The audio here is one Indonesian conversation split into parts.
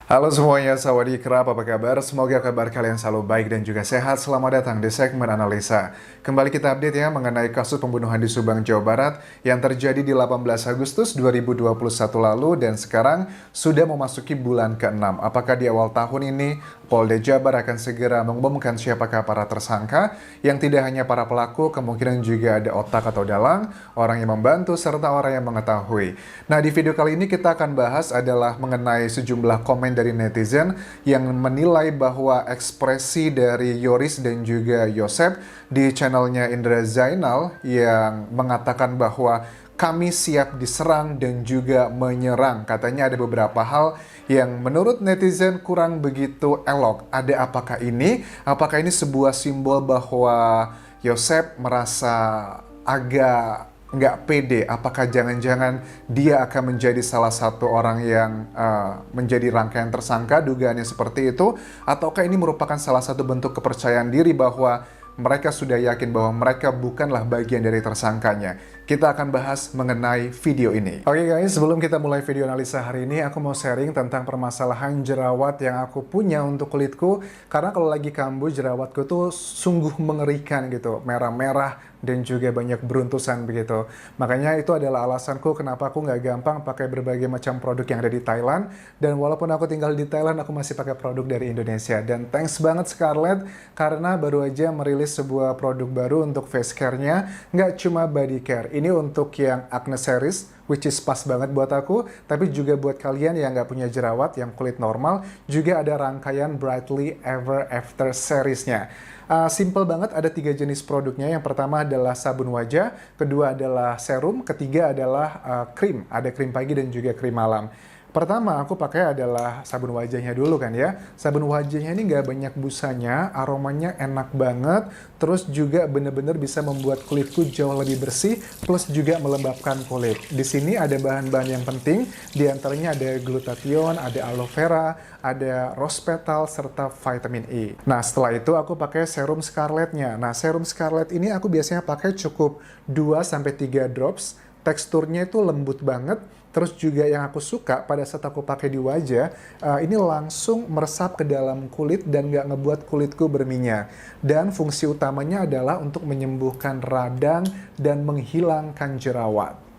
Halo semuanya, sawadee-krap, apa kabar? Semoga kabar kalian selalu baik dan juga sehat. Selamat datang di segmen analisa. Kembali kita update ya mengenai kasus pembunuhan di Subang, Jawa Barat yang terjadi di 18 Agustus 2021 lalu dan sekarang sudah memasuki bulan ke-6. Apakah di awal tahun ini Polda Jabar akan segera mengumumkan siapakah para tersangka yang tidak hanya para pelaku, kemungkinan juga ada otak atau dalang, orang yang membantu, serta orang yang mengetahui. Nah, di video kali ini kita akan bahas adalah mengenai sejumlah komen dari netizen yang menilai bahwa ekspresi dari Yoris dan juga Yosep di channelnya Indra Zainal yang mengatakan bahwa kami siap diserang dan juga menyerang. Katanya ada beberapa hal yang menurut netizen kurang begitu elok. Ada apakah ini? Apakah ini sebuah simbol bahwa Yosep merasa agak nggak pede? Apakah jangan-jangan dia akan menjadi salah satu orang yang menjadi rangkaian tersangka, dugaannya seperti itu? Ataukah ini merupakan salah satu bentuk kepercayaan diri bahwa mereka sudah yakin bahwa mereka bukanlah bagian dari tersangkanya? Kita akan bahas mengenai video ini. Oke guys, sebelum kita mulai video analisa hari ini, aku mau sharing tentang permasalahan jerawat yang aku punya untuk kulitku. Karena kalau lagi kambuh, jerawatku tuh sungguh mengerikan gitu, merah-merah dan juga banyak beruntusan begitu. Makanya itu adalah alasanku kenapa aku nggak gampang pakai berbagai macam produk yang ada di Thailand. Dan walaupun aku tinggal di Thailand, aku masih pakai produk dari Indonesia. Dan thanks banget Scarlett, karena baru aja merilis sebuah produk baru untuk face care-nya. Nggak cuma body care, ini untuk yang acne series, which is pas banget buat aku, tapi juga buat kalian yang nggak punya jerawat, yang kulit normal, juga ada rangkaian Brightly Ever After series-nya. Simple banget, ada 3 jenis produknya. Yang pertama adalah sabun wajah, kedua adalah serum, ketiga adalah krim. Ada krim pagi dan juga krim malam. Pertama aku pakai adalah sabun wajahnya dulu kan ya. Sabun wajahnya ini nggak banyak busanya, aromanya enak banget, terus juga bener-bener bisa membuat kulitku jauh lebih bersih, plus juga melembabkan kulit. Di sini ada bahan-bahan yang penting, diantaranya ada glutathione, ada aloe vera, ada rose petal, serta vitamin E. Nah, setelah itu aku pakai serum Scarlett-nya. Nah, serum Scarlett ini aku biasanya pakai cukup 2-3 drops. Teksturnya itu lembut banget. Terus juga yang aku suka pada saat aku pakai di wajah, ini langsung meresap ke dalam kulit dan nggak ngebuat kulitku berminyak. Dan fungsi utamanya adalah untuk menyembuhkan radang dan menghilangkan jerawat.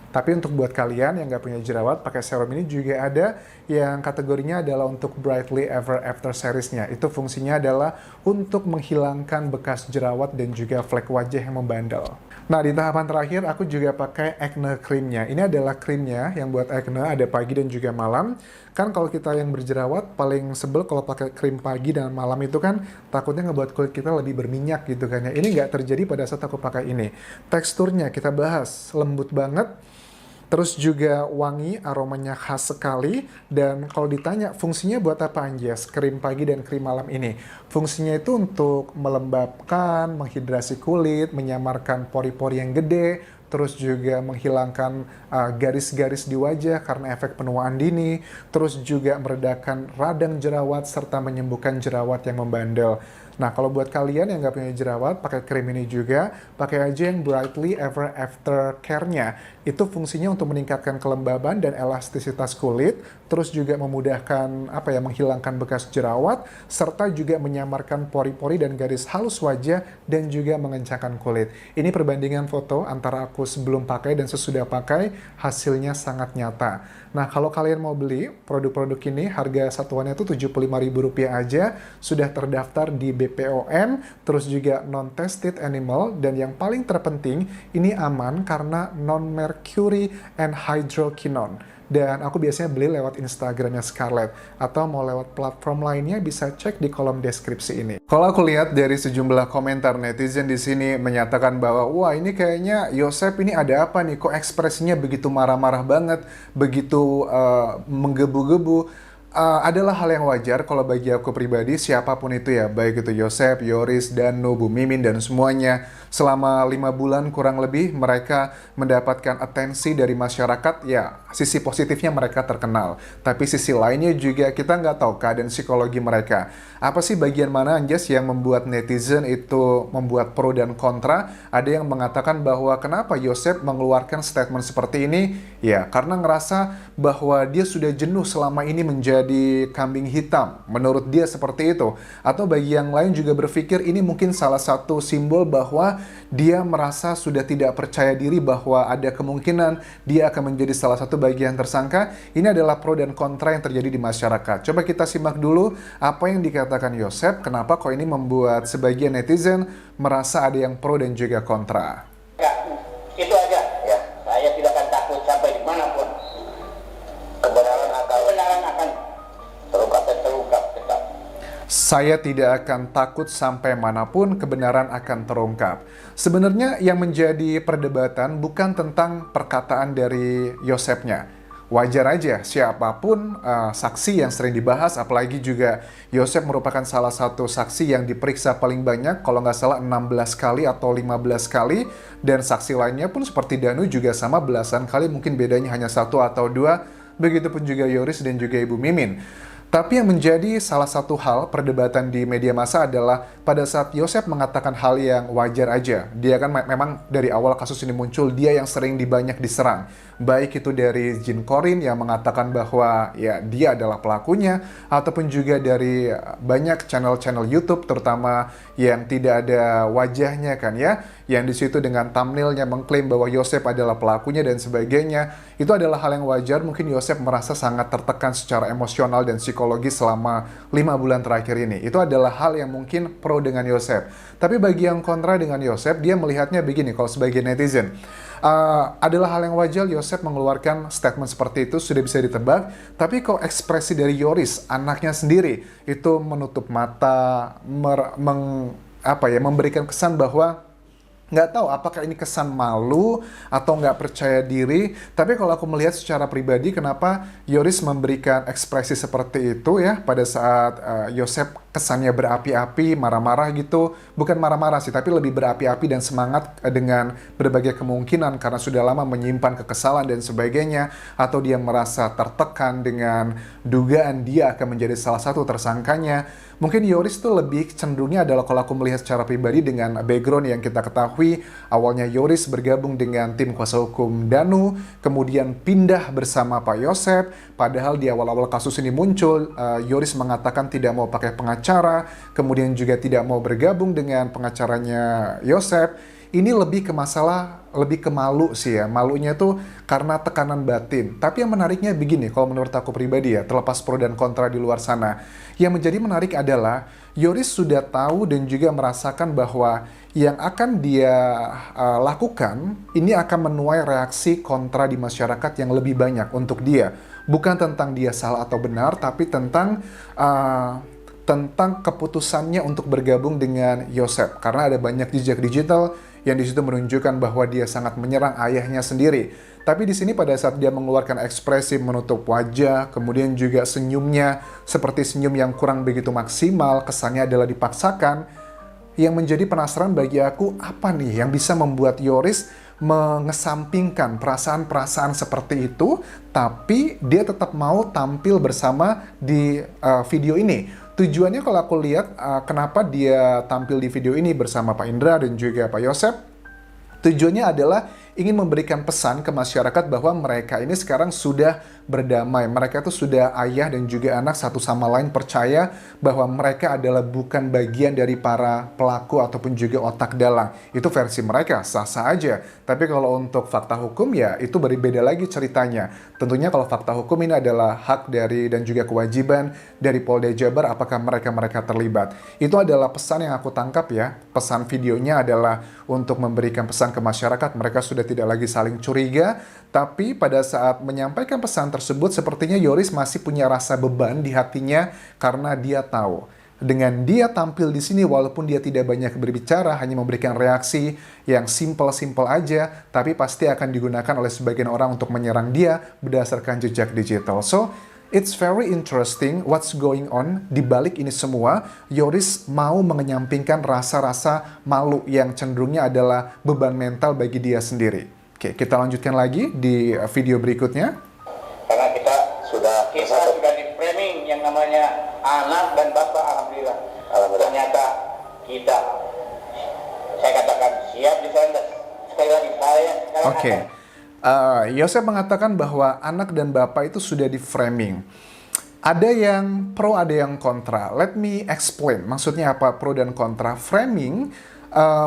Tapi untuk buat kalian yang nggak punya jerawat, pakai serum ini juga ada yang kategorinya adalah untuk Brightly Ever After series-nya. Itu fungsinya adalah untuk menghilangkan bekas jerawat dan juga flek wajah yang membandel. Nah, di tahapan terakhir aku juga pakai acne cream-nya. Ini adalah krimnya yang buat acne, ada pagi dan juga malam. Kan kalau kita yang berjerawat paling sebel kalau pakai krim pagi dan malam itu kan takutnya ngebuat kulit kita lebih berminyak gitu kan ya. Ini nggak terjadi pada saat aku pakai ini. Teksturnya kita bahas, lembut banget. Terus juga wangi, aromanya khas sekali. Dan kalau ditanya fungsinya buat apa Anjas, krim pagi dan krim malam ini? Fungsinya itu untuk melembabkan, menghidrasi kulit, menyamarkan pori-pori yang gede, terus juga menghilangkan garis-garis di wajah karena efek penuaan dini, terus juga meredakan radang jerawat, serta menyembuhkan jerawat yang membandel. Nah, kalau buat kalian yang nggak punya jerawat, pakai krim ini juga, pakai aja yang Brightly Ever After Care-nya. Itu fungsinya untuk meningkatkan kelembaban dan elastisitas kulit, terus juga memudahkan menghilangkan bekas jerawat, serta juga menyamarkan pori-pori dan garis halus wajah, dan juga mengencangkan kulit. Ini perbandingan foto antara aku sebelum pakai dan sesudah pakai, hasilnya sangat nyata. Nah, kalau kalian mau beli produk-produk ini, harga satuannya itu Rp75.000 aja, sudah terdaftar di BPOM, terus juga non-tested animal, dan yang paling terpenting, ini aman karena non-mercury and hydroquinone. Dan aku biasanya beli lewat Instagramnya Scarlett, atau mau lewat platform lainnya bisa cek di kolom deskripsi ini. Kalau aku lihat dari sejumlah komentar netizen di sini menyatakan bahwa wah ini kayaknya Yosep ini ada apa nih, kok ekspresinya begitu marah-marah banget, begitu menggebu-gebu. Adalah hal yang wajar kalau bagi aku pribadi, siapapun itu ya, baik itu Yosep, Yoris, Danu, Bu Mimin, dan semuanya, selama 5 bulan kurang lebih mereka mendapatkan atensi dari masyarakat, ya sisi positifnya mereka terkenal. Tapi sisi lainnya juga kita nggak tahu keadaan psikologi mereka. Apa sih bagian mana Anjas yang membuat netizen itu membuat pro dan kontra? Ada yang mengatakan bahwa kenapa Yosep mengeluarkan statement seperti ini? Ya, karena ngerasa bahwa dia sudah jenuh selama ini menjadi kambing hitam. Menurut dia seperti itu. Atau bagi yang lain juga berpikir ini mungkin salah satu simbol bahwa dia merasa sudah tidak percaya diri bahwa ada kemungkinan dia akan menjadi salah satu bagian tersangka. Ini adalah pro dan kontra yang terjadi di masyarakat. Coba kita simak dulu apa yang dikatakan Yosep, kenapa kok ini membuat sebagian netizen merasa ada yang pro dan juga kontra. Ya, itu aja ya. Saya tidak akan takut sampai dimanapun. Kebenaran akan terungkap dan terungkap tetap. Saya tidak akan takut sampai manapun kebenaran akan terungkap. Sebenarnya yang menjadi perdebatan bukan tentang perkataan dari Yosepnya. Wajar aja siapapun saksi yang sering dibahas, apalagi juga Yosep merupakan salah satu saksi yang diperiksa paling banyak, kalau nggak salah 16 kali atau 15 kali, dan saksi lainnya pun seperti Danu juga sama belasan kali, mungkin bedanya hanya satu atau dua, begitupun juga Yoris dan juga Ibu Mimin. Tapi yang menjadi salah satu hal perdebatan di media massa adalah pada saat Yosep mengatakan hal yang wajar aja. Dia kan memang dari awal kasus ini muncul, dia yang sering banyak diserang. Baik itu dari Jin Korin yang mengatakan bahwa ya dia adalah pelakunya, ataupun juga dari banyak channel-channel YouTube terutama yang tidak ada wajahnya kan ya, yang di situ dengan thumbnailnya mengklaim bahwa Yosep adalah pelakunya dan sebagainya. Itu adalah hal yang wajar. Mungkin Yosep merasa sangat tertekan secara emosional dan psikologis selama 5 bulan terakhir ini. Itu adalah hal yang mungkin pro dengan Yosep. Tapi bagi yang kontra dengan Yosep, dia melihatnya begini, kalau sebagai netizen. Adalah hal yang wajar Yosep mengeluarkan statement seperti itu, sudah bisa ditebak. Tapi kok ekspresi dari Yoris, anaknya sendiri, itu menutup mata, memberikan kesan bahwa nggak tahu apakah ini kesan malu atau nggak percaya diri. Tapi kalau aku melihat secara pribadi, kenapa Yoris memberikan ekspresi seperti itu ya pada saat Yosep kesannya berapi-api, marah-marah gitu. Bukan marah-marah sih, tapi lebih berapi-api dan semangat dengan berbagai kemungkinan karena sudah lama menyimpan kekesalan dan sebagainya. Atau dia merasa tertekan dengan dugaan dia akan menjadi salah satu tersangkanya. Mungkin Yoris tuh lebih cenderungnya adalah, kalau aku melihat secara pribadi dengan background yang kita ketahui, awalnya Yoris bergabung dengan tim kuasa hukum Danu, kemudian pindah bersama Pak Yosep, padahal di awal-awal kasus ini muncul, Yoris mengatakan tidak mau pakai pengacara, kemudian juga tidak mau bergabung dengan pengacaranya Yosep. Ini lebih ke masalah, lebih ke malu sih ya. Malunya tuh karena tekanan batin. Tapi yang menariknya begini, kalau menurut aku pribadi ya, terlepas pro dan kontra di luar sana. Yang menjadi menarik adalah, Yoris sudah tahu dan juga merasakan bahwa yang akan dia lakukan, ini akan menuai reaksi kontra di masyarakat yang lebih banyak untuk dia. Bukan tentang dia salah atau benar, tapi tentang keputusannya untuk bergabung dengan Yosep. Karena ada banyak jejak digital yang di situ menunjukkan bahwa dia sangat menyerang ayahnya sendiri. Tapi di sini pada saat dia mengeluarkan ekspresi menutup wajah, kemudian juga senyumnya seperti senyum yang kurang begitu maksimal, kesannya adalah dipaksakan. Yang menjadi penasaran bagi aku, apa nih yang bisa membuat Yoris mengesampingkan perasaan-perasaan seperti itu, tapi dia tetap mau tampil bersama di video ini. Tujuannya kalau aku lihat, kenapa dia tampil di video ini bersama Pak Indra dan juga Pak Yosep, tujuannya adalah ingin memberikan pesan ke masyarakat bahwa mereka ini sekarang sudah berdamai. Mereka tuh sudah ayah dan juga anak, satu sama lain percaya bahwa mereka adalah bukan bagian dari para pelaku ataupun juga otak dalang. Itu versi mereka, sah-sah aja. Tapi kalau untuk fakta hukum ya itu berbeda lagi ceritanya. Tentunya kalau fakta hukum ini adalah hak dari dan juga kewajiban dari Polda Jabar, apakah mereka terlibat. Itu adalah pesan yang aku tangkap ya. Pesan videonya adalah untuk memberikan pesan ke masyarakat, mereka sudah tidak lagi saling curiga. Tapi pada saat menyampaikan pesan tersebut, sepertinya Yoris masih punya rasa beban di hatinya karena dia tahu dengan dia tampil di sini, walaupun dia tidak banyak berbicara, hanya memberikan reaksi yang simple-simple aja, tapi pasti akan digunakan oleh sebagian orang untuk menyerang dia berdasarkan jejak digital. So, it's very interesting what's going on di balik ini semua. Yoris mau menyampingkan rasa-rasa malu yang cenderungnya adalah beban mental bagi dia sendiri. Oke, kita lanjutkan lagi di video berikutnya. Karena kita sudah di framing yang namanya anak dan bapak, alhamdulillah. Ternyata saya katakan siap di sana. Sekali lagi saya. Oke. Yosef mengatakan bahwa anak dan bapak itu sudah di framing. Ada yang pro, ada yang kontra. Let me explain. Maksudnya apa pro dan kontra? Framing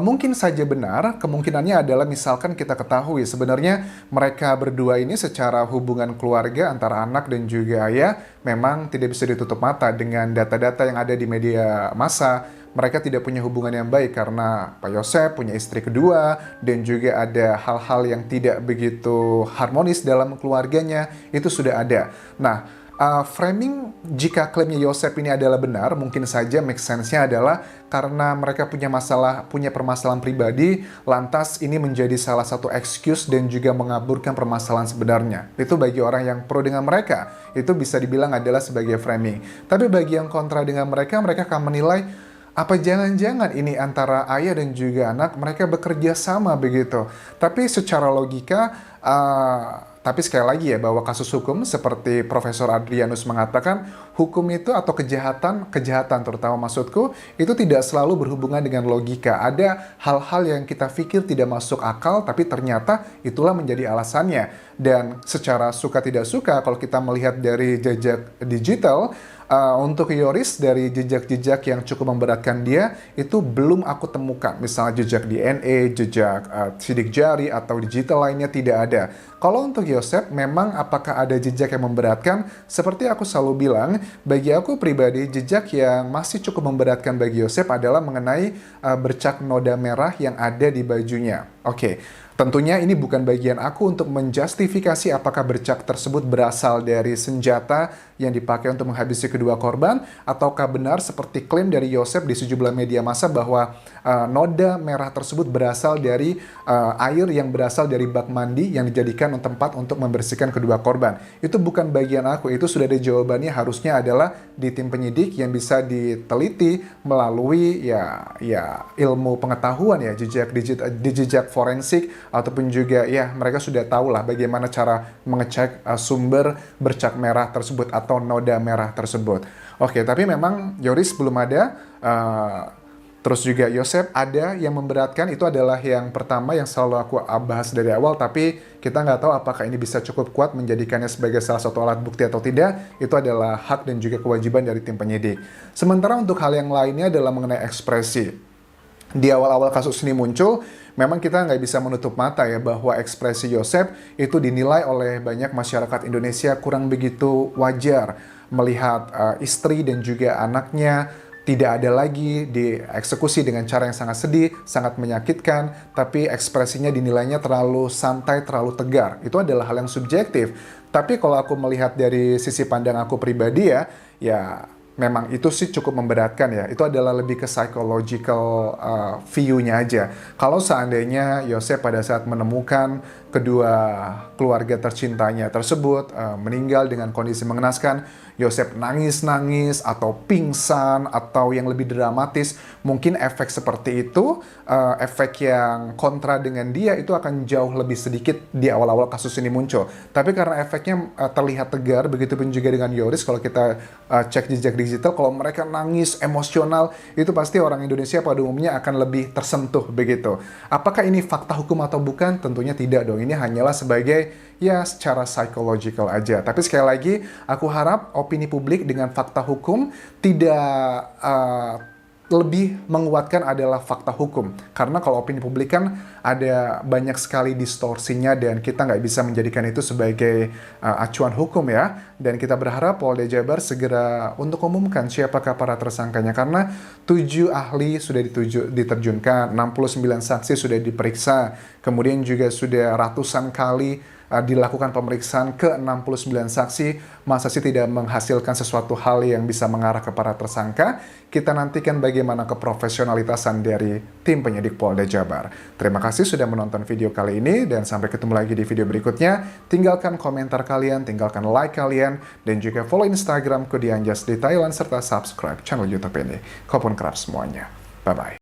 mungkin saja benar, kemungkinannya adalah misalkan kita ketahui sebenarnya mereka berdua ini secara hubungan keluarga antara anak dan juga ayah memang tidak bisa ditutup mata dengan data-data yang ada di media massa. Mereka tidak punya hubungan yang baik karena Pak Yosef punya istri kedua dan juga ada hal-hal yang tidak begitu harmonis dalam keluarganya, itu sudah ada. Nah, framing jika klaimnya Yosef ini adalah benar, mungkin saja make sense-nya adalah karena mereka punya permasalahan pribadi, lantas ini menjadi salah satu excuse dan juga mengaburkan permasalahan sebenarnya. Itu bagi orang yang pro dengan mereka, itu bisa dibilang adalah sebagai framing. Tapi bagi yang kontra dengan mereka, mereka akan menilai, apa jangan-jangan ini antara ayah dan juga anak mereka bekerja sama begitu. Tapi secara logika, tapi sekali lagi ya bahwa kasus hukum seperti Profesor Adrianus mengatakan, hukum itu atau kejahatan terutama maksudku, itu tidak selalu berhubungan dengan logika. Ada hal-hal yang kita pikir tidak masuk akal, tapi ternyata itulah menjadi alasannya. Dan secara suka tidak suka, kalau kita melihat dari jejak digital, untuk Yoris dari jejak-jejak yang cukup memberatkan dia, itu belum aku temukan. Misalnya jejak DNA, jejak sidik jari, atau digital lainnya tidak ada. Kalau untuk Yosef, memang apakah ada jejak yang memberatkan? Seperti aku selalu bilang, bagi aku pribadi, jejak yang masih cukup memberatkan bagi Yosef adalah mengenai bercak noda merah yang ada di bajunya. Oke. Tentunya ini bukan bagian aku untuk menjustifikasi apakah bercak tersebut berasal dari senjata yang dipakai untuk menghabisi kedua korban, ataukah benar seperti klaim dari Yosef di sejumlah media massa bahwa noda merah tersebut berasal dari air yang berasal dari bak mandi yang dijadikan tempat untuk membersihkan kedua korban. Itu bukan bagian aku, itu sudah ada jawabannya, harusnya adalah di tim penyidik yang bisa diteliti melalui ya ilmu pengetahuan ya, jejak forensik, ataupun juga ya mereka sudah tahu lah bagaimana cara mengecek sumber bercak merah tersebut atau noda merah tersebut. Oke, tapi memang Yoris belum ada. Terus juga Yosef ada yang memberatkan, itu adalah yang pertama yang selalu aku bahas dari awal, tapi kita nggak tahu apakah ini bisa cukup kuat menjadikannya sebagai salah satu alat bukti atau tidak. Itu adalah hak dan juga kewajiban dari tim penyidik. Sementara untuk hal yang lainnya adalah mengenai ekspresi. Di awal-awal kasus ini muncul, memang kita nggak bisa menutup mata ya bahwa ekspresi Yosef itu dinilai oleh banyak masyarakat Indonesia kurang begitu wajar melihat istri dan juga anaknya tidak ada lagi dieksekusi dengan cara yang sangat sedih, sangat menyakitkan, tapi ekspresinya dinilainya terlalu santai, terlalu tegar. Itu adalah hal yang subjektif. Tapi kalau aku melihat dari sisi pandang aku pribadi ya memang itu sih cukup memberatkan ya. Itu adalah lebih ke psychological view-nya aja. Kalau seandainya Yosef pada saat menemukan kedua keluarga tercintanya tersebut meninggal dengan kondisi mengenaskan, Yosef nangis-nangis atau pingsan atau yang lebih dramatis, mungkin efek seperti itu, efek yang kontra dengan dia itu akan jauh lebih sedikit di awal-awal kasus ini muncul. Tapi karena efeknya terlihat tegar, begitupun juga dengan Yoris, kalau kita cek jejak digital, kalau mereka nangis emosional, itu pasti orang Indonesia pada umumnya akan lebih tersentuh begitu. Apakah ini fakta hukum atau bukan? Tentunya tidak dong. Ini hanyalah sebagai ya secara psychological aja. Tapi sekali lagi, aku harap opini publik dengan fakta hukum tidak lebih menguatkan adalah fakta hukum. Karena kalau opini publik kan ada banyak sekali distorsinya dan kita nggak bisa menjadikan itu sebagai acuan hukum ya. Dan kita berharap Polda Jabar segera untuk umumkan siapakah para tersangkanya. Karena 7 ahli sudah diterjunkan, 69 saksi sudah diperiksa, kemudian juga sudah ratusan kali dilakukan pemeriksaan ke 69 saksi, masa sih tidak menghasilkan sesuatu hal yang bisa mengarah ke para tersangka. Kita nantikan bagaimana keprofesionalitasan dari tim penyidik Polda Jabar. Terima kasih sudah menonton video kali ini dan sampai ketemu lagi di video berikutnya. Tinggalkan komentar kalian, tinggalkan like kalian, dan juga follow Instagramku di Anjas di Thailand serta subscribe channel YouTube ini. Kopun kerap semuanya. Bye-bye.